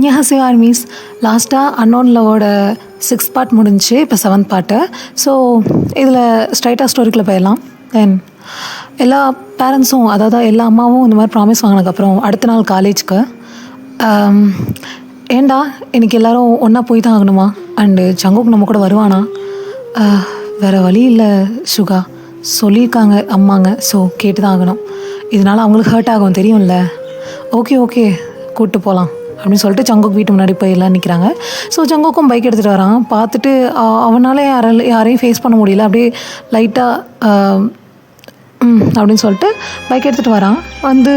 அன்யஹாசிவ armies லாஸ்ட்டாக unknown லவோட 6th part முடிஞ்சு, இப்போ 7th பார்ட்டு. ஸோ இதில் ஸ்ட்ரைட்டாக ஸ்டோரிக்குள்ளே போயிடலாம். தென் எல்லா பேரண்ட்ஸும், அதாவது எல்லா அம்மாவும் இந்த மாதிரி ப்ராமிஸ் வாங்கினதுக்கப்புறம் அடுத்த நாள் காலேஜ்க்கு ஏண்டா இன்றைக்கி எல்லோரும் ஒன்றா போய் தான் ஆகணுமா, அண்டு ஜங்குக் நம்ம கூட வருவானா, வேறு வழி இல்லை சுகா, சொல்லியிருக்காங்க அம்மாங்க, ஸோ கேட்டு தான் ஆகணும், இதனால் அவங்களுக்கு ஹர்ட் ஆகும் தெரியும்ல, ஓகே ஓகே கூப்பிட்டு போகலாம் அப்படின்னு சொல்லிட்டு ஜங்குக் வீட்டு முன்னாடி போய் எல்லாம் நிற்கிறாங்க. ஸோ ஜங்குக்கும் பைக் எடுத்துகிட்டு வரான். பார்த்துட்டு அவனால் யாரையும் ஃபேஸ் பண்ண முடியல, அப்படியே லைட்டாக அப்படின்னு சொல்லிட்டு பைக் எடுத்துகிட்டு வரான். வந்து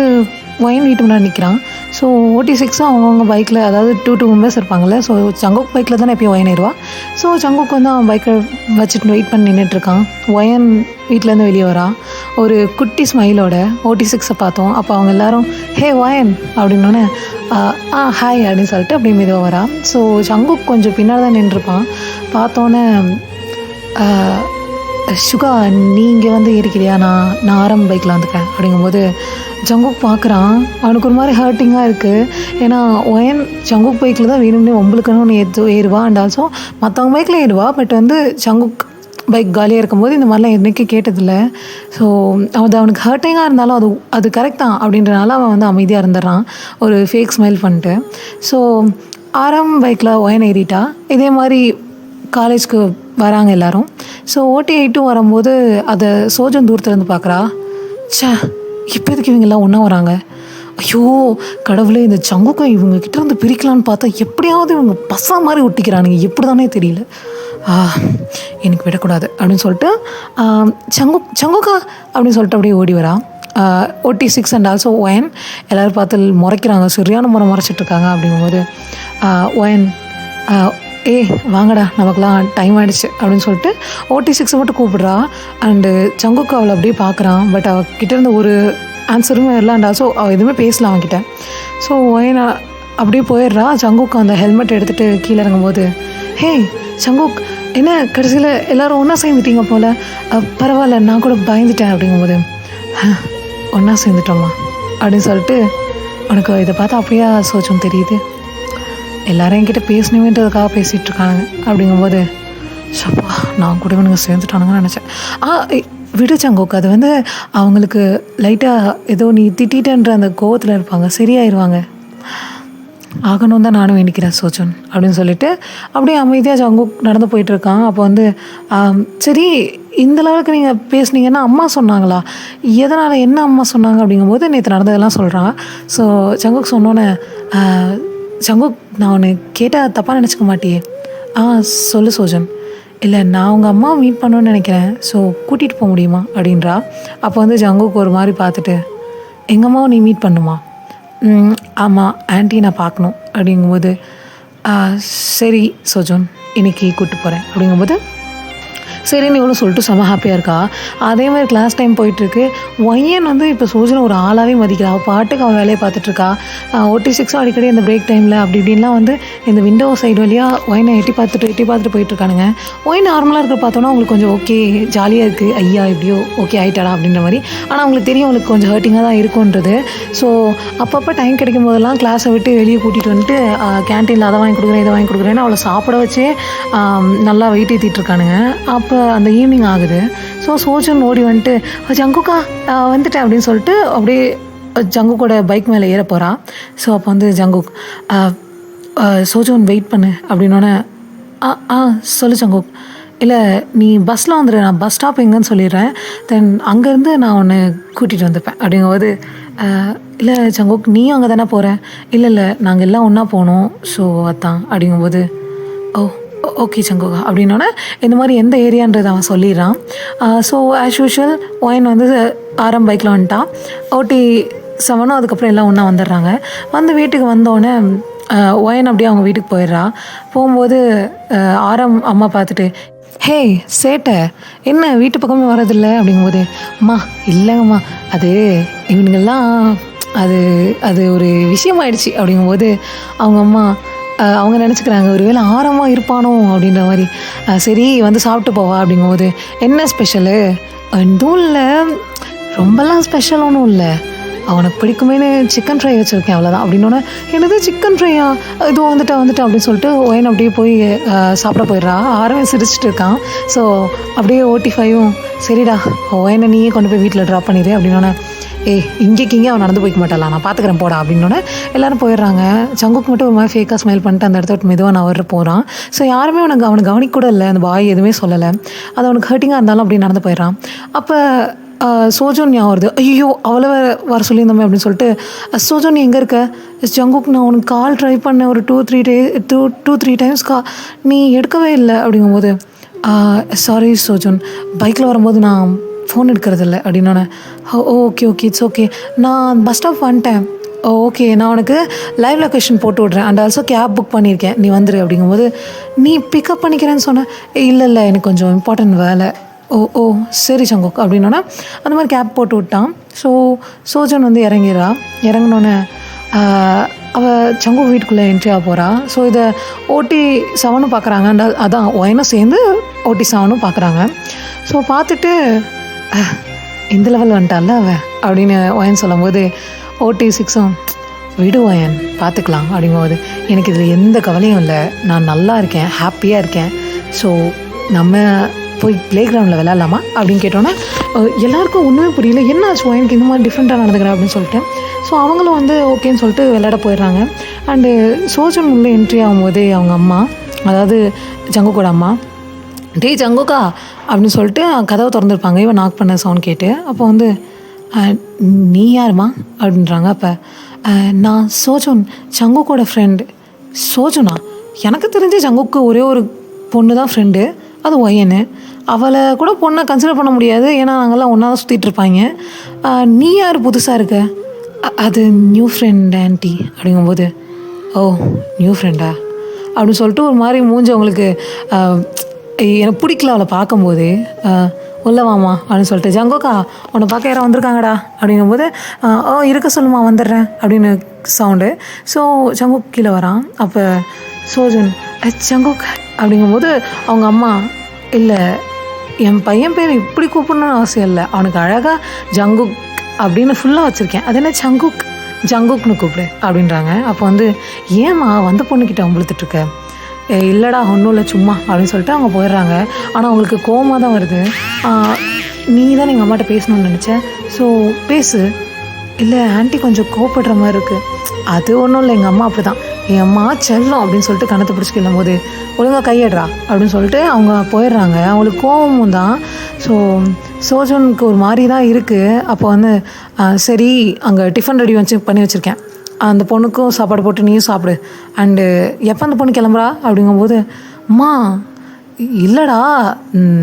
ஒயின் வீட்டு முன்னாடி நிற்கிறான். ஸோ OT6 அவங்கவுங்க பைக்கில், அதாவது 2 மெம்பர்ஸ் இருப்பாங்கள்ல, ஸோ ஜங்குக் பைக்கில் தானே எப்பயும் ஒயின் ஏறுவா. ஸோ ஜங்குக் வந்து அவன் பைக்கை வச்சுட்டு வெயிட் பண்ணி நின்றுட்டுருக்கான். ஒயன் வீட்டிலேருந்து வெளியே வரா ஒரு குட்டி ஸ்மைலோட. OT6 பார்த்தோம். அப்போ அவங்க எல்லோரும் ஹே ஒயன் அப்படின்னோடனே ஹாய் அப்படின்னு சொல்லிட்டு அப்படியே மெதுவாக வரா. ஸோ ஜங்குக் கொஞ்சம் பின்னாடி தான் நின்றுருப்பான். பார்த்தோன்னே சுகா நீ இங்கே வந்து ஏறிக்கிறியா, நான் ஆரம்ப பைக்கில் வந்துக்கிறேன் அப்படிங்கும்போது ஜங்குக் பார்க்குறான். அவனுக்கு ஒரு மாதிரி ஹர்ட்டிங்காக இருக்குது. ஏன்னா ஒயன் ஜங்குக் பைக்கில் தான் வேணும்னே உங்களுக்குன்னு ஏறுவா, அண்ட் ஆல்சோ மற்றவங்க பைக்கில் ஏறுவா. பட் வந்து ஜங்குக் பைக் காலியாக இருக்கும்போது இந்த மாதிரிலாம் என்றைக்கு கேட்டதில்லை. ஸோ அவனுக்கு ஹர்ட்டிங்காக இருந்தாலும் அது கரெக்ட் தான் அப்படின்றனால அவன் வந்து அமைதியாக இருந்துடுறான், ஒரு ஃபேக் ஸ்மைல் பண்ணிட்டு. ஸோ ஆரம்ப பைக்கில் ஒயன் ஏறிட்டா. இதே மாதிரி காலேஜ்க்கு வராங்க எல்லோரும். ஸோ OT8 வரும்போது அதை சோஜன் தூரத்துலேருந்து பார்க்குறா. சே இப்போ எதுக்கு இவங்கெல்லாம் ஒன்றா வராங்க, ஐயோ கடவுளே, இந்த ஜங்குக்கை இவங்க கிட்ட இருந்து பிரிக்கலான்னு பார்த்தா எப்படியாவது இவங்க பசா மாதிரி ஒட்டிக்கிறானுங்க, எப்படி தானே தெரியல, எனக்கு விடக்கூடாது அப்படின்னு சொல்லிட்டு ஜங்குக்கா அப்படின்னு சொல்லிட்டு அப்படியே ஓடி வரா. OT6 அண்ட் ஆல்சோ ஒயன் எல்லோரும் பார்த்து முறைக்கிறாங்க, சரியான முறைச்சிட்ருக்காங்க. அப்படிங்கும்போது ஒயன் வாங்கடா நமக்குலாம் டைம் ஆகிடுச்சு அப்படின்னு சொல்லிட்டு OT6 மட்டும் கூப்பிட்றா. அண்டு ஜங்குக் அவளை அப்படியே பார்க்குறான். பட் அவகிட்டேருந்து ஒரு ஆன்சருமே வரல, அண்ட் ஆல்சோ அவள் எதுவுமே பேசலாம் அவன்கிட்ட. ஸோ ஒயன் அப்படியே போயிடுறா. ஜங்குக் அந்த ஹெல்மெட் எடுத்துகிட்டு கீழே இறங்கும்போது ஹே ஜங்குக் என்ன கடைசியில் எல்லோரும் ஒன்றா சேர்ந்துட்டீங்க போல், பரவாயில்ல நான் கூட பயந்துட்டேன் அப்படிங்கும்போது ஒன்றா சேர்ந்துட்டோம்மா அப்படின்னு சொல்லிட்டு, உனக்கு இதை பார்த்தா அப்படியே சோச்சம் தெரியுது, எல்லோரும் என்கிட்ட பேசணுமேன்றதுக்காக பேசிகிட்டு இருக்கானுங்க அப்படிங்கும்போது சப்பா நான் கூட இவனுங்க சேர்ந்துட்டானுங்கன்னு நினச்சேன். விடு ஜங்குக், அது வந்து அவங்களுக்கு லைட்டாக ஏதோ நீ திட்டன்ற அந்த கோவத்தில் இருப்பாங்க, சரியாயிருவாங்க, ஆகணும் தான் நானும் வேண்டிக்கிறேன் சோச்சன் அப்படின்னு சொல்லிட்டு அப்படியே அமைதியாக ஜங்குக் நடந்து போயிட்டுருக்கான். அப்போ வந்து சரி இந்த அளவுக்கு நீங்கள் பேசுனீங்கன்னா அம்மா சொன்னாங்களா, எதனால் என்ன அம்மா சொன்னாங்க அப்படிங்கும்போது நேற்று நடந்ததெல்லாம் சொல்கிறான். ஸோ ஜங்குக் சொன்னோன்னே ஜங்குக் நான் உன்னை கேட்டால் தப்பாக நினச்சிக்க மாட்டியே, சொல்லு சோஜன், இல்லை நான் உங்கள் அம்மா மீட் பண்ணணுன்னு நினைக்கிறேன், ஸோ கூட்டிகிட்டு போக முடியுமா அப்படின்றா. அப்போ வந்து ஜங்குக் ஒரு மாதிரி பார்த்துட்டு எங்கள் அம்மாவை நீ மீட் பண்ணுமா, ஆமாம் ஆன்ட்டி நான் பார்க்கணும் அப்படிங்கும்போது சரி சோஜன் இன்னைக்கு கூப்பிட்டு போகிறேன் அப்படிங்கும்போது சரின்னு இவ்வளோ சொல்லிட்டு செம்ம ஹாப்பியாக இருக்கா. அதே மாதிரி கிளாஸ் டைம் போயிட்டுருக்கு. ஒய்யன் வந்து இப்போ சோஜனை ஒரு ஆளாகவே மதிக்கிறா. பாட்டுக்கு அவள் வேலையை பார்த்துட்ருக்கா. OT6 அடிக்கடி இந்த பிரேக் டைமில் அப்படி இப்படின்லாம் வந்து இந்த விண்டோ சைடு வழியாக ஒயினை எட்டி பார்த்துட்டு போயிட்டுருக்கானுங்க. ஒயின் நார்மலாக இருக்க பார்த்தோன்னா அவங்களுக்கு கொஞ்சம் ஓகே ஜாலியாக இருக்குது, ஐயா எப்படியோ ஓகே ஆகிட்டாடா அப்படின்ற மாதிரி. ஆனால் அவங்களுக்கு தெரியும் அவங்களுக்கு கொஞ்சம் ஹர்ட்டிங்காக தான் இருக்குன்றது. ஸோ அப்பப்போ டைம் கிடைக்கும் போதெல்லாம் கிளாஸை விட்டு வெளியே கூட்டிகிட்டு வந்துட்டு கேன்டீனில் அதை வாங்கி கொடுக்குறேன் இதை வாங்கி கொடுக்குறேன்னு அவளை சாப்பிட வச்சே நல்லா வெயிட் ஏற்றிட்டு இருக்கானுங்க. அப்போ அந்த ஈவினிங் ஆகுது. ஸோ சோஜன் ஓடி வந்துட்டு ஜங்குக்கா வந்துட்டேன் அப்படின்னு சொல்லிட்டு அப்படியே ஜங்குக்கோட பைக் மேலே ஏற போகிறான். ஸோ அப்போ வந்து ஜங்குக் சோஜன் வெயிட் பண்ணு அப்படின்னோடனே சொல்லு ஜங்குக், இல்லை நீ பஸ்ஸில் வந்துடு, நான் பஸ் ஸ்டாப் எங்கன்னு சொல்லிடுறேன், தென் அங்கேருந்து நான் உன்னை கூட்டிகிட்டு வந்துப்பேன் அப்படிங்கும்போது இல்லை ஜங்குக் நீயும் அங்கே தானே போகிறேன், இல்லை நாங்கள் எல்லாம் ஒன்றா போகணும், ஸோ அதான் அப்படிங்கும்போது ஓகே ஜங்குக்கா அப்படின்னோடனே இந்த மாதிரி எந்த ஏரியான்றது அவன் சொல்லிடுறான். ஸோ ஆஸ் யூஷுவல் ஒயின் வந்து ஆரம்ப பைக்கில் வந்துட்டான். OT7 அதுக்கப்புறம் எல்லாம் ஒன்றா வந்துடுறாங்க. வந்து வீட்டுக்கு வந்தோடனே ஒயின் அப்படியே அவங்க வீட்டுக்கு போயிடுறா. போகும்போது அம்மா பார்த்துட்டு ஹே சேட்டை என்ன வீட்டு பக்கமே வரதில்லை அப்படிங்கும்போது அம்மா இல்லைங்கம்மா அது இவனுங்கெல்லாம் அது ஒரு விஷயமாயிடுச்சு அப்படிங்கும்போது அவங்க அம்மா அவங்க நினச்சிக்கிறாங்க ஒருவேளை ஆரமாக இருப்பானோ அப்படின்ற மாதிரி. சரி வந்து சாப்பிட்டு போவா அப்படிங்கும்போது என்ன ஸ்பெஷலு, எதுவும் இல்லை ரொம்பலாம் ஸ்பெஷல் ஒன்றும் இல்லை, அவனுக்கு பிடிக்குமேனு சிக்கன் ஃப்ரை வச்சுருக்கேன் அவ்வளோதான் அப்படின்னோடனே என்னது சிக்கன் ஃப்ரையா இது வந்துட்டு அப்படின்னு சொல்லிட்டு ஒயன் அப்படியே போய் சாப்பிட போயிடுறா. ஆரவே சிரிச்சிட்டு இருக்கான். ஸோ அப்படியே OT5ம் சரிடா ஒயனை நீயே கொண்டு போய் வீட்டில் ட்ராப் பண்ணிடு அப்படின்னோடனே இங்கேக்கு அவன் நடந்து போய்க்க மாட்டாளா நான் பார்த்துக்கிறேன் போடா அப்படின்னோடனே எல்லோரும் போயிடுறாங்க. சங்குக்கு மட்டும் ஒரு மாதிரி ஃபேக்காக ஸ்மைல் பண்ணிட்டு அந்த இடத்த விட்டு மெதுவாக நான் வர போகிறான். ஸோ யாருமே அவனுக்கு கவனிக்க கூட இல்லை. அந்த பாய் எதுவுமே சொல்லலை. அது அவனுக்கு ஹர்ட்டிங்காக இருந்தாலும் அப்படி நடந்து போயிடுறான். அப்போ சோஜோன் ஞாபகம் வருது. ஐயோ அவ்வளோ வர சொல்லியிருந்தோமே அப்படின்னு சொல்லிட்டு சோஜோன் நீ எங்கே இருக்க? ஜங்குக் நான் உனக்கு கால் ட்ரை பண்ணேன் ஒரு 2-3 டைம்ஸ் நீ எடுக்கவே இல்லை அப்படிங்கும்போது சாரி சோஜோன் பைக்கில் வரும்போது நான் ஃபோன் எடுக்கிறதில்ல அப்படின்னோடனே ஓகே இட்ஸ் ஓகே நான் பஸ் ஸ்டாப் வந்துட்டேன். ஓகே நான் உனக்கு லைவ் லொக்கேஷன் போட்டு விட்றேன் அண்ட் ஆல்சோ கேப் புக் பண்ணியிருக்கேன் நீ வந்துடு அப்படிங்கும்போது நீ பிக்கப் பண்ணிக்கிறேன்னு சொன்னேன். இல்லை எனக்கு கொஞ்சம் இம்பார்ட்டன்ட் வேலை. ஓ சரி சங்குக் அப்படின்னோடனே அந்த மாதிரி கேப் போட்டு விட்டான். ஸோ சோஜன் வந்து இறங்கினோன்னே அவள் சங்குக் வீட்டுக்குள்ளே என்ட்ரி ஆக போகிறா. ஸோ இதை OT7 பார்க்குறாங்க அண்ட் அதான் ஒயனும் சேர்ந்து OT7 பார்க்குறாங்க. ஸோ பார்த்துட்டு இந்த லெவல் வந்துட்டால அவன் அப்படின்னு ஒயன் சொல்லும்போது OT6ம் விடு ஒயன் பார்த்துக்கலாம் அப்படிங்கும்போது எனக்கு இதில் எந்த கவலையும் இல்லை, நான் நல்லா இருக்கேன், ஹாப்பியாக இருக்கேன். ஸோ நம்ம போய் ப்ளே கிரவுண்டில் விளையாடலாமா அப்படின்னு கேட்டோன்னே எல்லாருக்கும் ஒன்றுமே புரியல. என்ன ஆச்சு ஒயனுக்கு இந்த மாதிரி டிஃப்ரெண்ட்டாக நடந்துக்கிறேன் அப்படின்னு சொல்லிட்டு. ஸோ அவங்களும் வந்து ஓகேன்னு சொல்லிட்டு விளையாட போயிடுறாங்க. அண்டு சோஜன் உள்ளே என்ட்ரி ஆகும்போதே அவங்க அம்மா அதாவது ஜங்குக்கோட அம்மா டேய் ஜங்குக்கா அப்படின்னு சொல்லிட்டு கதவை திறந்துருப்பாங்க. இவன் நாக் பண்ண சவுண்ட் கேட்டு. அப்போ வந்து நீ யாருமா அப்படின்றாங்க. அப்போ நான் சோஜோன் ஜங்குக்கோட ஃப்ரெண்டு. சோஜோனா? எனக்கு தெரிஞ்ச ஜங்குக்கு ஒரே ஒரு பொண்ணு தான் ஃப்ரெண்டு, அது ஒயனு. அவளை கூட பொண்ணை கன்சிடர் பண்ண முடியாது ஏன்னா நாங்கள்லாம் ஒன்றா தான் சுற்றிட்டு இருப்பாங்க. நீ யார் புதுசாக இருக்க? அது நியூ ஃப்ரெண்ட் ஆன்ட்டி அப்படிங்கும்போது ஓ நியூ ஃப்ரெண்டா அப்படின்னு சொல்லிட்டு ஒரு மாதிரி மூஞ்சவங்களுக்கு எனக்கு பிடிக்கல அவளை பார்க்கும்போது. உள்ளவாமா அப்படின்னு சொல்லிட்டு ஜங்கோக்கா உன்னை பார்க்க யாரும் வந்திருக்காங்கடா அப்படிங்கும்போது இருக்க சொல்லுமா வந்துடுறேன் அப்படின்னு சவுண்டு. ஸோ ஜங்கோக் கீழே வரான். அப்போ சோஜன் ஜங்கோக் அப்படிங்கும்போது அவங்க அம்மா இல்லை என் பையன் பேர் இப்படி கூப்பிடணும்னு அவசியம் இல்லை, அவனுக்கு அழகாக ஜங்குக் அப்படின்னு ஃபுல்லாக வச்சுருக்கேன், அது என்ன ஜங்குக்னு கூப்பிடு அப்படின்றாங்க. அப்போ வந்து ஏம்மா வந்த பொண்ணுக்கிட்ட அம்பளுத்துட்ருக்க? இல்லைடா ஒன்றும் இல்லை சும்மா அப்படின்னு சொல்லிட்டு அவங்க போயிடுறாங்க. ஆனால் அவங்களுக்கு கோவமாக தான் வருது. நீ தான் எங்கள் அம்மாட்ட பேசணும்னு நினச்சேன், ஸோ பேசு. இல்லை ஆன்ட்டி கொஞ்சம் கோவப்படுற மாதிரி இருக்குது. அது ஒன்றும் இல்லை, எங்கள் அம்மா அப்படி தான், என் அம்மா செல்லம் அப்படின்னு சொல்லிட்டு கணத்தை பிடிச்சி கிள்ளும் போது ஒழுங்காக கையடுறா அப்படின்னு சொல்லிட்டு அவங்க போயிடுறாங்க. அவங்களுக்கு கோவமும் தான். ஸோ சோஜனுக்கு ஒரு மாதிரி தான் இருக்குது. அப்போ வந்து சரி அங்கே டிஃபன் ரெடி பண்ணி வச்சுருக்கேன், அந்த பொண்ணுக்கும் சாப்பாடு போட்டு நீயும் சாப்பிடு. அண்டு எப்போ அந்த பொண்ணு கிளம்புறா அப்படிங்கும்போது அம்மா இல்லைடா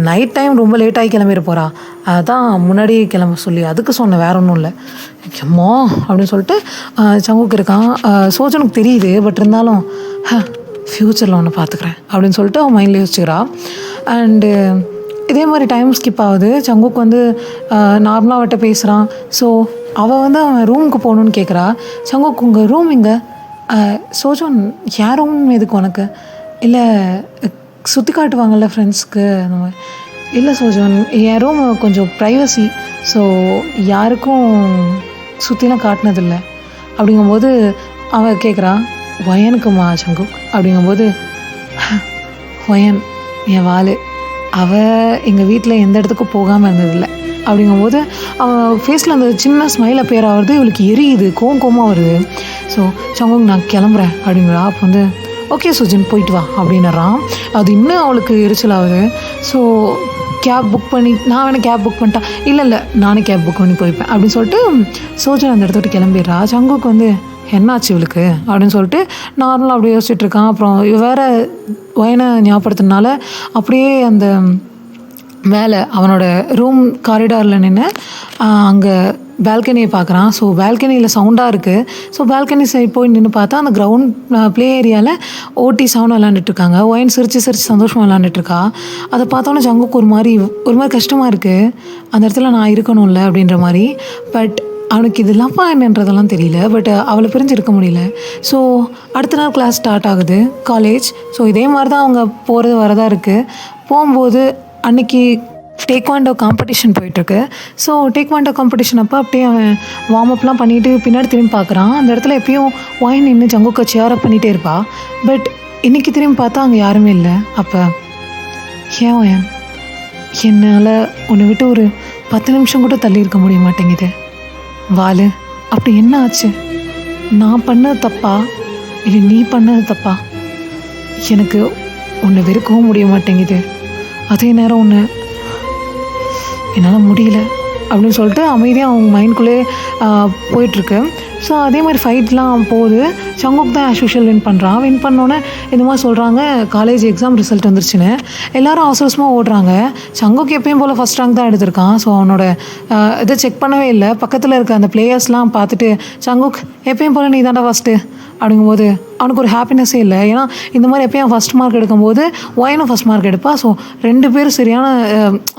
நைட் டைம் ரொம்ப லேட்டாகி கிளம்பிட போகிறா, அதான் முன்னாடியே கிளம்ப சொல்லி அதுக்கு சொன்னேன், வேற ஒன்றும் இல்லை. அம்மா அப்படின்னு சொல்லிட்டு சங்குக்கு இருக்கான். சோஜனுக்கு தெரியுது, பட் இருந்தாலும் ஃப்யூச்சரில் ஒன்று பார்த்துக்கிறேன் அப்படின்னு சொல்லிட்டு அவன் மைண்டில் யோசிச்சுக்கிறா. அண்டு இதே மாதிரி டைம் ஸ்கிப் ஆகுது. சங்குக்கு வந்து நார்மலாக அவட்ட பேசுகிறான். ஸோ அவள் வந்து அவன் ரூமுக்கு போகணுன்னு கேட்குறா. சங்குக்கு உங்கள் ரூம் இங்கே? சோஜன் யார் ரூம் எதுக்கு உனக்கு? இல்லை சுற்றி காட்டுவாங்கள்ல ஃப்ரெண்ட்ஸ்க்கு அந்த மாதிரி. இல்லை சோஜன் என் ரூம் கொஞ்சம் ப்ரைவசி, ஸோ யாருக்கும் சுற்றிலாம் காட்டினதில்லை அப்படிங்கும்போது அவன் கேட்குறான் ஒயனுக்குமா சங்குக் அப்படிங்கும்போது ஒயன் என் வாள், அவள் எங்கள் வீட்டில் எந்த இடத்துக்கும் போகாமல் இருந்ததில்லை அப்படிங்கும்போது அவன் ஃபேஸில் அந்த சின்ன ஸ்மைல் அப்பேர் ஆகுறது இவளுக்கு எரியுது, கோவமாக வருது. ஸோ சங்குக் நான் கிளம்புறேன் அப்படிங்கிறா. அப்போ வந்து ஓகே சுஜன் போயிட்டு வா அப்படின்னுறான். அது இன்னும் அவளுக்கு எரிச்சல் ஆகுது. ஸோ கேப் புக் பண்ணி நான் வேணால் கேப் புக் பண்ணிட்டா, இல்லை நானே கேப் புக் பண்ணி போய்ப்பேன் அப்படின்னு சொல்லிட்டு சோஜன் அந்த இடத்த விட்டு கிளம்பிடுறா. சங்குக்கு வந்து என்னாச்சு இவளுக்கு அப்படின்னு சொல்லிட்டு நார்மலாக அப்படியே யோசிச்சுட்டு இருக்கான். அப்புறம் வேறு ஒயனை ஞாபகப்படுத்தினால அப்படியே அந்த மேலே அவனோட ரூம் காரிடாரில் நின்று அங்கே பால்கனியை பார்க்குறான். ஸோ பால்கனியில் சவுண்டாக இருக்குது. ஸோ பால்கனி சைட் போய் நின்று பார்த்தா அந்த கிரவுண்ட் ப்ளே ஏரியாவில் OT7 விளாண்டுட்ருக்காங்க. ஒயன் சிரித்து சந்தோஷமாக விளாண்டுட்ருக்கா. அதை பார்த்தோன்னே ஜங்குக்கு ஒரு மாதிரி கஷ்டமாக இருக்குது, அந்த இடத்துல நான் இருக்கணும்ல அப்படின்ற மாதிரி. பட் அவனுக்கு இதெல்லாம்ப்பா என்னன்றதெல்லாம் தெரியல. பட் அவளை பிரிஞ்சு இருக்க முடியல. ஸோ அடுத்த நாள் கிளாஸ் ஸ்டார்ட் ஆகுது, காலேஜ். ஸோ இதே மாதிரி தான் அவங்க போகிறது வரதா இருக்குது. போகும்போது அன்றைக்கி டேக்வாண்டோ காம்படிஷன் போயிட்டுருக்கு. ஸோ டேக்வாண்டோ காம்படிஷன் அப்போ அப்படியே அவன் வார்ம் அப்லாம் பண்ணிவிட்டு பின்னாடி திரும்பி பார்க்குறான். அந்த இடத்துல எப்பயும் ஒயின் நின்று ஜங்குக்கை சேரப் பண்ணிகிட்டே இருப்பா. பட் இன்றைக்கி திரும்பி பார்த்தா அங்கே யாருமே இல்லை. அப்போ ஏன் ஒயன், என்னால் உன்னை விட்டு ஒரு 10 நிமிஷம் கூட தள்ளி இருக்க முடிய மாட்டேங்குது. வாலு, அப்படி என்ன ஆச்சு? நான் பண்ணது தப்பா இல்லை நீ பண்ணது தப்பா? எனக்கு உன்னை வெறுக்கவும் முடிய மாட்டேங்குது, அதே நேரம் உன்னை என்னால் முடியல அப்படின்னு சொல்லிட்டு அமைதியாக அவங்க மைண்ட்குள்ளே போயிட்டுருக்கு. ஸோ அதே மாதிரி ஃபைட்லாம் போகுது. சங்குக் தான் ஆஸ் யூஷுவல் வின் பண்ணுறான். வின் பண்ணோன்னே இந்த மாதிரி சொல்கிறாங்க, காலேஜ் எக்ஸாம் ரிசல்ட் வந்துருச்சுன்னு. எல்லோரும் அவசரமாக ஓடுறாங்க. சங்குக் எப்பயும் போல் ஃபஸ்ட் ரேங்க் தான் எடுத்திருக்கான். ஸோ அவனோட இதை செக் பண்ணவே இல்லை. பக்கத்தில் இருக்க அந்த பிளேயர்ஸ்லாம் பார்த்துட்டு சங்குக் எப்பயும் போல் நீ தாண்டா ஃபஸ்ட்டு அப்படிங்கும்போது அவனுக்கு ஒரு ஹாப்பினஸ்ஸே இல்லை. ஏன்னா இந்த மாதிரி எப்பயும் ஃபஸ்ட் மார்க் எடுக்கும்போது ஒயனும் ஃபஸ்ட் மார்க் எடுப்பா. ஸோ 2 பேரும் சரியான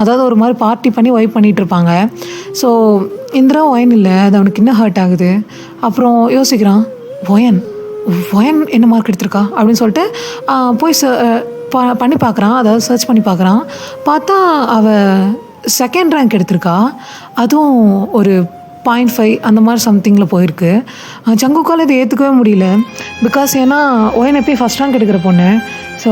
அதாவது ஒரு மாதிரி பார்ட்டி பண்ணி வைப் பண்ணிகிட்டு இருப்பாங்க. ஸோ இந்திரா ஒயன் இல்லை, அது அவனுக்கு இன்னும் ஹர்ட் ஆகுது. அப்புறம் யோசிக்கிறான், ஒயன் என்ன மார்க் எடுத்திருக்கா அப்படின்னு சொல்லிட்டு போய் பண்ணி பார்க்குறான். அதாவது சர்ச் பண்ணி பார்க்குறான். பார்த்தா அவள் 2nd ரேங்க் எடுத்திருக்கா. அதுவும் ஒரு 0.5 அந்த மாதிரி சம்திங்கில் போயிருக்கு. சங்குக்கால் இதை ஏற்றுக்கவே முடியல. பிகாஸ் ஏன்னா ஒயன் எப்பயும் ஃபஸ்ட் ரேங்க் எடுக்கிற பொண்ணு. ஸோ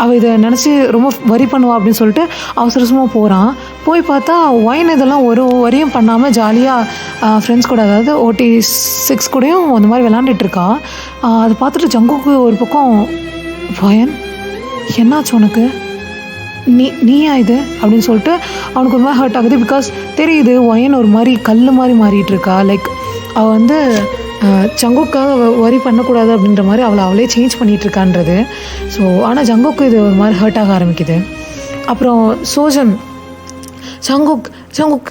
அவள் இதை நினச்சி ரொம்ப வரி பண்ணுவா அப்படின்னு சொல்லிட்டு அவசரமாக போகிறான். போய் பார்த்தா ஒயின் இதெல்லாம் ஒரு வரியும் பண்ணாமல் ஜாலியாக ஃப்ரெண்ட்ஸ் கூட, அதாவது OT6 கூடயும் அந்த மாதிரி விளாண்டுட்டுருக்கா. அதை பார்த்துட்டு ஜங்குக்கு ஒரு பக்கம், ஒயன் என்னாச்சு உனக்கு, நீயா இது அப்படின்னு சொல்லிட்டு அவனுக்கு ஒரு மாதிரி ஹர்ட் ஆகுது. பிகாஸ் தெரியுது ஒயன் ஒரு மாதிரி கல் மாதிரி மாறிட்டுருக்கா. லைக் அவள் வந்து ஜங்குக்காக வரி பண்ணக்கூடாது அப்படின்ற மாதிரி அவளே சேஞ்ச் பண்ணிகிட்ருக்கான்றது. ஸோ ஆனால் ஜங்குக்கு இது ஒரு மாதிரி ஹர்ட் ஆக ஆரம்பிக்குது. அப்புறம் சோஜன் ஜங்குக்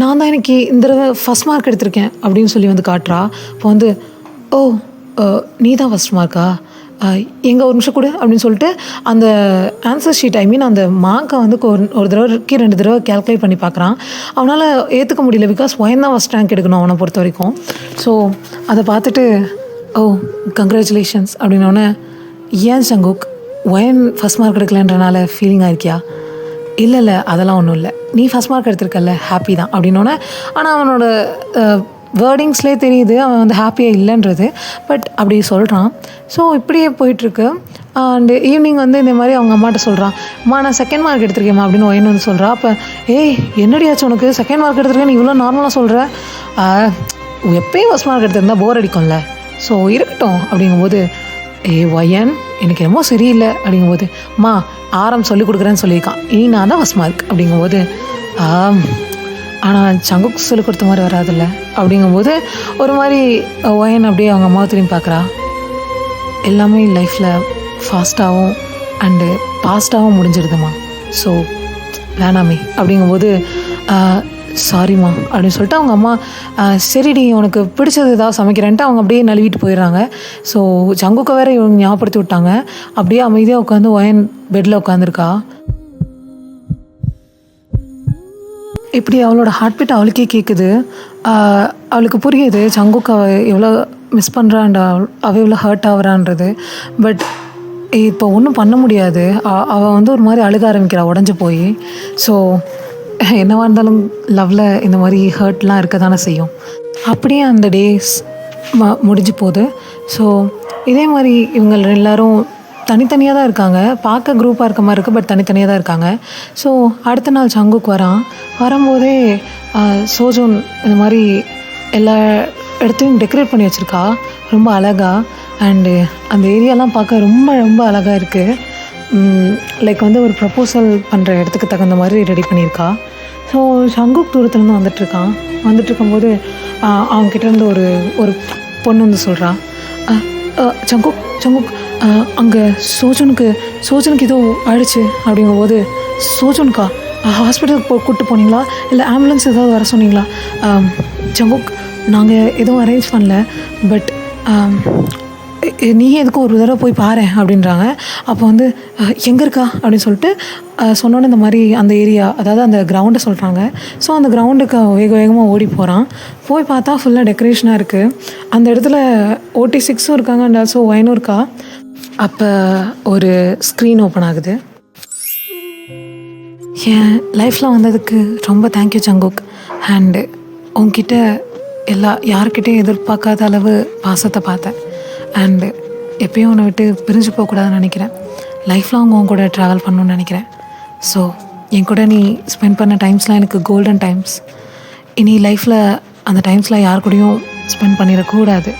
நான் தான் எனக்கு இந்த தடவை ஃபஸ்ட் மார்க் எடுத்திருக்கேன் அப்படின்னு சொல்லி வந்து காட்டுறா. இப்போ வந்து ஓ நீ தான் ஃபஸ்ட் மார்க்கா, எங்கே ஒரு நிமிஷம் கூட அப்படின்னு சொல்லிட்டு அந்த ஆன்சர் ஷீட் அந்த மார்க்கை வந்து ஒரு தடவைக்கு 2 தடவை கேல்குலேட் பண்ணி பார்க்குறான். அவனால் ஏற்றுக்க முடியல. பிகாஸ் ஒயன் தான் ஃபஸ்ட் ரேங்க் எடுக்கணும் அவனை பொறுத்த வரைக்கும். ஸோ அதை பார்த்துட்டு ஓ கங்க்ராச்சுலேஷன்ஸ் அப்படின்னோடனே, ஏன் சங்குக் ஒயன் ஃபஸ்ட் மார்க் எடுக்கலன்றனால ஃபீலிங்காக இருக்கியா? இல்லை அதெல்லாம் ஒன்றும் இல்லை, நீ ஃபஸ்ட் மார்க் எடுத்திருக்கல, ஹாப்பி தான் அப்படின்னோடனே. ஆனால் அவனோட வேர்டிங்ஸ்லேயே தெரியுது அவன் வந்து ஹாப்பியாக இல்லைன்றது. பட் அப்படி சொல்கிறான். ஸோ இப்படியே போயிட்டுருக்கு. அண்டு ஈவினிங் வந்து இந்த மாதிரி அவங்க அம்மாட்ட சொல்கிறான், அம்மா நான் 2nd மார்க் எடுத்திருக்கேம்மா அப்படின்னு ஒயன் வந்து சொல்கிறா. அப்போ ஏய் என்னடியாச்சும் உனக்கு 2nd மார்க் எடுத்திருக்கேன்னு இவ்வளோ நார்மலாக சொல்கிற, எப்பயும் ஃபஸ்ட் மார்க் எடுத்திருந்தா போர் அடிக்கும்ல, ஸோ இருக்கட்டும் அப்படிங்கும்போது, ஒயன் எனக்கு என்னமோ சரியில்லை அப்படிங்கும்போது, அம்மா ஆரம் சொல்லி கொடுக்குறேன்னு சொல்லியிருக்கான், இனி நான் தான் ஃபஸ்ட் மார்க் அப்படிங்கும்போது, ஆனால் சங்குக்கு சொல்லிக் கொடுத்த மாதிரி வராதில்ல அப்படிங்கும்போது ஒரு மாதிரி ஒயன் அப்படியே அவங்க அம்மாவை திரும்பி பார்க்குறா. எல்லாமே லைஃப்பில் ஃபாஸ்ட்டாகவும் அண்டு பாஸ்ட்டாகவும் முடிஞ்சிடுதுமா, ஸோ வேணாமே அப்படிங்கும்போது சாரிம்மா அப்படின்னு சொல்லிட்டு அவங்க அம்மா சரிடி உனக்கு பிடிச்சது ஏதாவது சமைக்கிறேன்ட்டு அவங்க அப்படியே நழுவிட்டு போயிடுறாங்க. ஸோ ஜங்குக்கை வேறு இவங்க ஞாபகப்படுத்தி விட்டாங்க. அப்படியே அமைதியாக உட்காந்து ஒயன் பெட்டில் உட்காந்துருக்கா. இப்படி அவளோட ஹார்ட் பீட் அவளுக்கே கேட்குது. அவளுக்கு புரியுது ஜங்குக் அவள் எவ்வளோ மிஸ் பண்ணுறான், அவள் எவ்வளோ ஹர்ட் ஆகுறான்றது. பட் இப்போ ஒன்றும் பண்ண முடியாது. அவள் வந்து ஒரு மாதிரி அழுக ஆரம்பிக்கிறா உடஞ்சி போய். ஸோ என்னவா இருந்தாலும் லவ்வில் இந்த மாதிரி ஹர்ட்லாம் இருக்க தானே செய்யும். அப்படியே அந்த டேஸ் முடிஞ்சு போகுது. ஸோ இதே மாதிரி இவங்க எல்லோரும் தனித்தனியாக தான் இருக்காங்க. பார்க்க குரூப்பாக இருக்க மாதிரி இருக்குது, பட் தனித்தனியாக தான் இருக்காங்க. ஸோ அடுத்த நாள் சங்குக் வரும்போதே சோஜோன் இந்த மாதிரி எல்லா இடத்தையும் டெக்கரேட் பண்ணி வச்சுருக்கா ரொம்ப அழகாக. அண்டு அந்த ஏரியாலாம் பார்க்க ரொம்ப ரொம்ப அழகாக இருக்குது. லைக் வந்து ஒரு ப்ரப்போசல் பண்ணுற இடத்துக்கு தகுந்த மாதிரி ரெடி பண்ணியிருக்கா. ஸோ சங்குக் தூரத்துலேருந்து வந்துட்டுருக்கும்போது அவங்ககிட்டேருந்து ஒரு பொண்ணு வந்து சொல்கிறா, சங்குக் அங்கே சோஜனுக்கு ஏதோ ஆயிடுச்சு அப்படிங்கும்போது, சோஜனுக்கா ஹாஸ்பிட்டலுக்கு கூப்பிட்டு போனீங்களா இல்லை ஆம்புலன்ஸ் ஏதாவது வர சொன்னீங்களா? சங்குக் நாங்கள் எதுவும் அரேஞ்ச் பண்ணல, பட் நீ எதுக்கும் ஒரு தடவை போய் பாரு அப்படின்றாங்க. அப்போ வந்து எங்கே இருக்கா அப்படின்னு சொல்லிட்டு சொன்னோன்னே இந்த மாதிரி அந்த ஏரியா, அதாவது அந்த கிரவுண்டை சொல்கிறாங்க. ஸோ அந்த கிரவுண்டுக்கு வேகமாக ஓடி போகிறான். போய் பார்த்தா ஃபுல்லாக டெக்கரேஷனாக இருக்குது. அந்த இடத்துல OT6 இருக்காங்க அண்ட் ஆல்சோ ஒயனும் இருக்கா. அப்போ ஒரு ஸ்க்ரீன் ஓப்பன் ஆகுது. என் லைஃப்பில் வந்ததுக்கு ரொம்ப தேங்க்யூ ஜங்குக். அண்டு உங்ககிட்ட யார்கிட்டையும் எதிர்பார்க்காத அளவு பாசத்தை பார்த்தேன். அண்டு எப்பயும் உன்னை விட்டு பிரிஞ்சு போகக்கூடாதுன்னு நினைக்கிறேன். லைஃப்பில் உன் கூட ட்ராவல் பண்ணணுன்னு நினைக்கிறேன். ஸோ என் கூட நீ ஸ்பெண்ட் பண்ண டைம்ஸ்லாம் எனக்கு கோல்டன் டைம்ஸ். இனி லைஃப்பில் அந்த டைம்ஸில் யார் கூடயும் ஸ்பெண்ட் பண்ணிடக்கூடாது.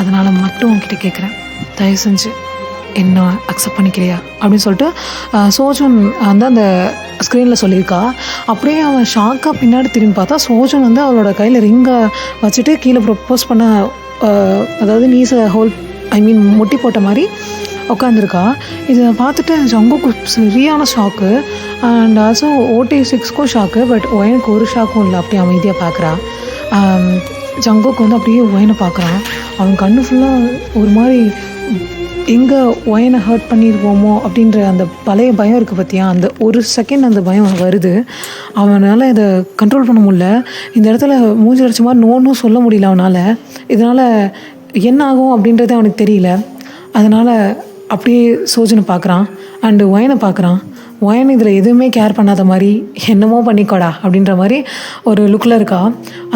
அதனால் மட்டும் உங்ககிட்ட கேட்குறேன், தயவு செஞ்சு என்ன அக்செப்ட் பண்ணிக்கிறியா அப்படின்னு சொல்லிட்டு சோஜன் வந்து அந்த ஸ்க்ரீனில் சொல்லியிருக்கா. அப்படியே அவன் ஷாக்காக பின்னாடி திரும்பி பார்த்தா சோஜன் வந்து அவளோட கையில் ரிங்கை வச்சுட்டு கீழே ப்ரப்போஸ் பண்ண, அதாவது நீஸை முட்டி போட்ட மாதிரி உட்காந்துருக்கா. இதை பார்த்துட்டு ஜங்குக்கு சரியான ஷாக்கு. அண்ட் ஆல்சோ OT6க்கும் ஷாக்கு. பட் ஒயனுக்கு ஒரு ஷாக்கும் இல்லை. அப்படியே அமைதியாக பார்க்குறா. ஜங்குக்கு வந்து அப்படியே ஒயனை பார்க்குறான். அவன் கண்ணு ஃபுல்லாக ஒரு மாதிரி எங்கே ஒயனை ஹர்ட் பண்ணியிருப்போமோ அப்படின்ற அந்த பழைய பயம் இருக்குது பார்த்தியா, அந்த ஒரு செகண்ட் அந்த பயம் வருது. அவனால் இதை கண்ட்ரோல் பண்ண முடியல. இந்த இடத்துல மூஞ்சி அடிச்ச மாதிரி நோன்னும் சொல்ல முடியல அவனால். இதனால் என்ன ஆகும் அப்படின்றது அவனுக்கு தெரியல. அதனால் அப்படியே சோஜனை பார்க்குறான் அண்டு ஒயனை பார்க்குறான். ஒயன் இதில் எதுவுமே கேர் பண்ணாத மாதிரி என்னமோ பண்ணிக்கோடா அப்படின்ற மாதிரி ஒரு லுக்கில் இருக்கா.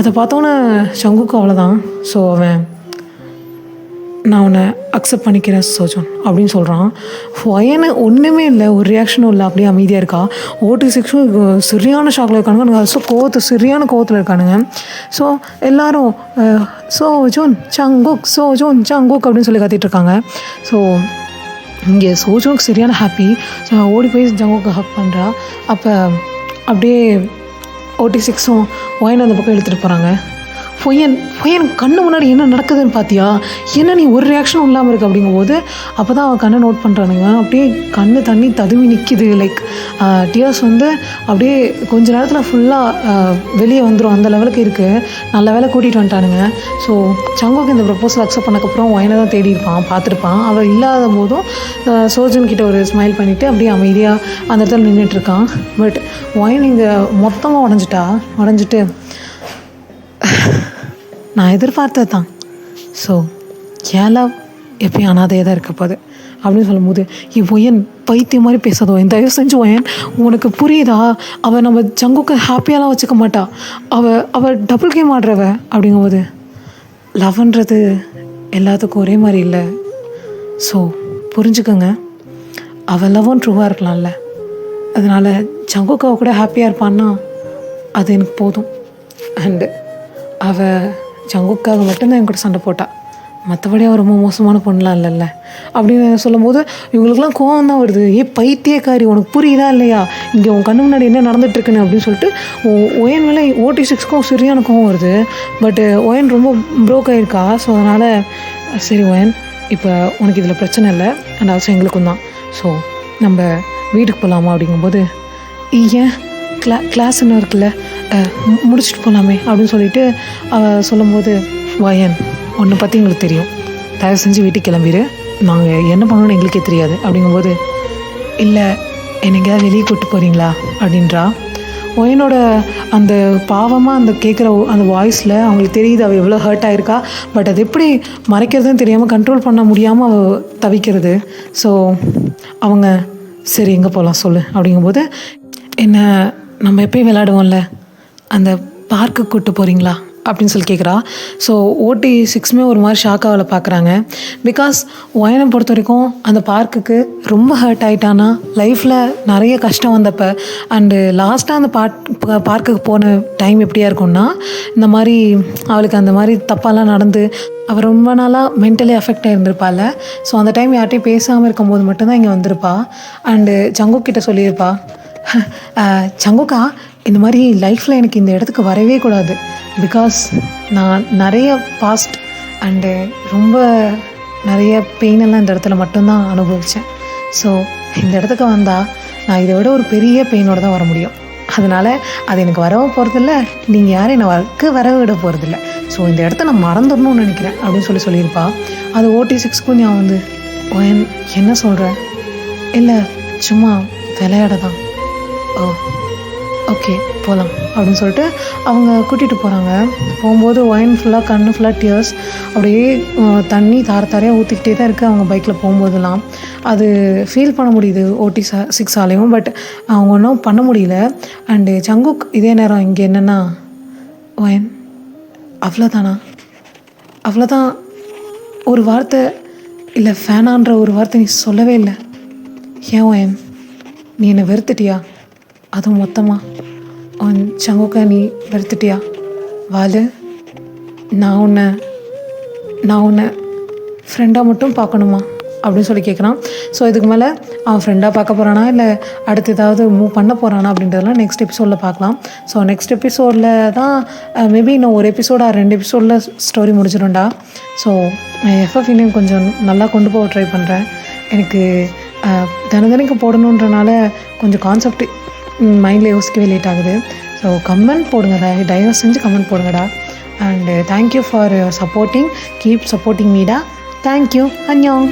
அதை பார்த்தோன்னே சங்குக்கு அவ்வளோதான். ஸோ அவன் நான் உன்னை அக்செப்ட் பண்ணிக்கிறேன் சோஜன் அப்படின்னு சொல்கிறான். ஒயனு ஒன்றுமே இல்லை, ஒரு ரியாக்ஷனும் இல்லை, அப்படியே அமைதியாக இருக்கா. OT6ம் சரியான ஷாக்கில் இருக்கானுங்க. ஸோ சரியான கோவத்தில் இருக்கானுங்க. ஸோ எல்லோரும் சோஜோன் சங்குக் அப்படின்னு சொல்லி கத்திகிட்ருக்காங்க. ஸோ இங்கே சோஜோனுக்கு சரியான ஹாப்பி. ஸோ ஓடி போய் ஜங்குக்கு ஹக் பண்ணுறா. அப்போ அப்படியே OT6ம் ஒயன் அந்த பக்கம் எடுத்துகிட்டு போகிறாங்க. பொய்யன் கண்ணு முன்னாடி என்ன நடக்குதுன்னு பார்த்தியா, என்ன நீ ஒரு ரியாக்ஷனும் இல்லாமல் இருக்குது அப்படிங்கும்போது அப்போ தான் அவன் கண்ணை நோட் பண்ணுறானுங்க. அப்படியே கண்ணு தண்ணி ததுவி நிற்கிது. லைக் டியர்ஸ் வந்து அப்படியே கொஞ்ச நேரத்தில் ஃபுல்லாக வெளியே வந்துடும், அந்த லெவலுக்கு இருக்குது. நல்ல வேலை கூட்டிகிட்டு வந்துட்டானுங்க. ஸோ சங்குக்கு இந்த ப்ரப்போசல் அக்செப்ட் பண்ணக்கப்புறம் ஒயனை தான் தேடி இருப்பான், பார்த்துருப்பான். அவள் இல்லாத போதும் சோஜன்கிட்ட ஒரு ஸ்மைல் பண்ணிவிட்டு அப்படியே அமைதியாக அந்த இடத்துல நின்றுட்டுருக்கான். பட் ஒயன் இங்கே மொத்தமாக உடஞ்சிட்டு நான் எதிர்பார்த்தது தான். ஸோ ஏலா எப்பயும் அனாதையாக தான் இருக்க போகுது அப்படின்னு சொல்லும்போது ஒயன் பைத்தியம் மாதிரி பேசாதோ, என் தயவு செஞ்சு ஒயன் உனக்கு புரியுதா, அவள் நம்ம ஜங்குக்கு ஹாப்பியாலாம் வச்சுக்க மாட்டா, அவள் டபுள் கேம் ஆடுறவ அப்படிங்கும்போது லவ்ன்றது எல்லாத்துக்கும் ஒரே மாதிரி இல்லை. ஸோ புரிஞ்சுக்கோங்க, அவள் லவ்வும் ட்ரூவாக இருக்கலாம்ல. அதனால் ஜங்குக்கு அவள் கூட ஹாப்பியாக இருப்பான்னா அது எனக்கு போதும். அண்டு அவள் ஜங்குக்காக மட்டும்தான் என் கூட சண்டை போட்டாள், மற்றபடி அவள் ரொம்ப மோசமான பொண்ணுலாம் இல்லைல்ல அப்படின்னு சொல்லும்போது இவங்களுக்குலாம் கோவம் தான் வருது. பைத்தியக்காரி, உனக்கு புரியுதா இல்லையா, இங்கே உன் கண்ணு முன்னாடி என்ன நடந்துகிட்ருக்குன்னு அப்படின்னு சொல்லிட்டு ஒயன் மேலே OT6க்கும் சரியான கோவம் வருது. பட்டு ஒயன் ரொம்ப ப்ரோக் ஆகிருக்கா. ஸோ அதனால் சரி ஒயன், இப்போ உனக்கு இதில் பிரச்சனை இல்லை அண்ட் ஆல்சோ எங்களுக்கும் தான். ஸோ நம்ம வீட்டுக்கு போகலாமா அப்படிங்கும்போது ஏன் கிளாஸ் இன்னும் இருக்குல்ல, முடிச்சுட்டு போகலாமே அப்படின்னு சொல்லிட்டு அவள் சொல்லும்போது ஒயன் உன்னை பற்றி எங்களுக்கு தெரியும், தயவு செஞ்சு வீட்டுக்கு கிளம்பிடு, நாங்கள் என்ன பண்ணணும்னு எங்களுக்கே தெரியாது அப்படிங்கும்போது இல்லை என்னைக்காவது வெளியே கூப்பிட்டு போகிறீங்களா அப்படின்றா. ஒயனோட அந்த பாவமாக அந்த கேட்குற அந்த வாய்ஸில் அவங்களுக்கு தெரியுது அவள் எவ்வளோ ஹர்ட் ஆகிருக்கா. பட் அது எப்படி மறைக்கிறதுன்னு தெரியாமல் கண்ட்ரோல் பண்ண முடியாமல் அவள் தவிக்கிறது. ஸோ அவங்க சரி எங்கே போகலாம் சொல்லு அப்படிங்கும்போது என்ன நம்ம எப்பயும் விளையாடுவோம்ல அந்த பார்க்கு கூப்பிட்டு போகிறீங்களா அப்படின்னு சொல்லி கேட்குறா. ஸோ OT6மே ஒரு மாதிரி ஷாக்காக அவளை பார்க்குறாங்க. பிகாஸ் ஒயனை பொறுத்த வரைக்கும் அந்த பார்க்குக்கு ரொம்ப ஹர்ட் ஆகிட்டானா, லைஃப்பில் நிறைய கஷ்டம் வந்தப்போ அண்டு லாஸ்ட்டாக அந்த பார்க்குக்கு போன டைம் எப்படியா இருக்கும்னா, இந்த மாதிரி அவளுக்கு அந்த மாதிரி தப்பாலாம் நடந்து அவள் ரொம்ப நாளாக மென்டலி அஃபெக்ட் ஆகிருந்திருப்பாள். ஸோ அந்த டைம் யார்ட்டையும் பேசாமல் இருக்கும்போது மட்டும்தான் இங்கே வந்திருப்பா. அண்டு ஜங்குக்கிட்ட சொல்லியிருப்பா, சங்குக்கா இந்த மாதிரி லைஃப்பில் எனக்கு இந்த இடத்துக்கு வரவே கூடாது. பிகாஸ் நான் நிறைய பாஸ்ட் அண்டு ரொம்ப நிறைய பெயினெல்லாம் இந்த இடத்துல மட்டும்தான் அனுபவித்தேன். ஸோ இந்த இடத்துக்கு வந்தால் நான் இதை விட ஒரு பெரிய பெயினோடு தான் வர முடியும். அதனால் அது எனக்கு வரவும் போகிறதில்ல, நீங்கள் யாரும் என்னை வர விட போகிறதில்ல. ஸோ இந்த இடத்த நான் மறந்துடணும்னு நினைக்கிறேன் அப்படின்னு சொல்லியிருப்பா. அது OT6க்கும் நான் வந்து என்ன சொல்கிறேன், இல்லை சும்மா விளையாட தான். ஓ ஓகே போகலாம் அப்படின்னு சொல்லிட்டு அவங்க கூட்டிகிட்டு போகிறாங்க. போகும்போது ஒயின் ஃபுல்லாக கண்ணு ஃபுல்லாக டியர்ஸ் அப்படியே தண்ணி தாரையாக ஊற்றிக்கிட்டே தான் இருக்குது அவங்க பைக்கில் போகும்போதெல்லாம். அது ஃபீல் பண்ண முடியுது ஓடி 6ஆலையும். பட் அவங்க ஒன்றும் பண்ண முடியல. அண்டு ஜங்குக் இதே நேரம் இங்கே என்னென்னா ஒயின் அவ்வளோதானா, அவ்வளோதான், ஒரு வார்த்தை இல்லை ஃபேனான்ற ஒரு வார்த்தை நீ சொல்லவே இல்லை. ஏன் ஒயின் நீ என்னை வெறுத்துட்டியா? அதுவும் மொத்தமாக உன் ஜங்குக்கை நீ வெறுத்துட்டியா? வாலு, நான் உன்னை ஃப்ரெண்டாக மட்டும் பார்க்கணுமா அப்படின்னு சொல்லி கேட்குறான். ஸோ இதுக்கு மேலே அவன் ஃப்ரெண்டாக பார்க்க போகிறானா இல்லை அடுத்து ஏதாவது மூவ் பண்ண போகிறானா அப்படின்றதெல்லாம் நெக்ஸ்ட் எபிசோடில் பார்க்கலாம். ஸோ நெக்ஸ்ட் எபிசோடில் தான் மேபி இன்னும் ஒரு எபிசோடாக 2 எபிசோடில் ஸ்டோரி முடிச்சிடும்டா. ஸோ எஃப்எஃப் இன்னும் கொஞ்சம் நல்லா கொண்டு போக ட்ரை பண்ணுறேன். எனக்கு தினக்கு போடணுன்றனால கொஞ்சம் கான்செப்ட் மைண்டில் யோசிக்கவே லேட் ஆகுது. ஸோ கமெண்ட் போடுங்க, தயவு செஞ்சு கமெண்ட் போடுங்கடா. And thank you for supporting, keep supporting மீடா. தேங்க்யூ. அன்யோங்.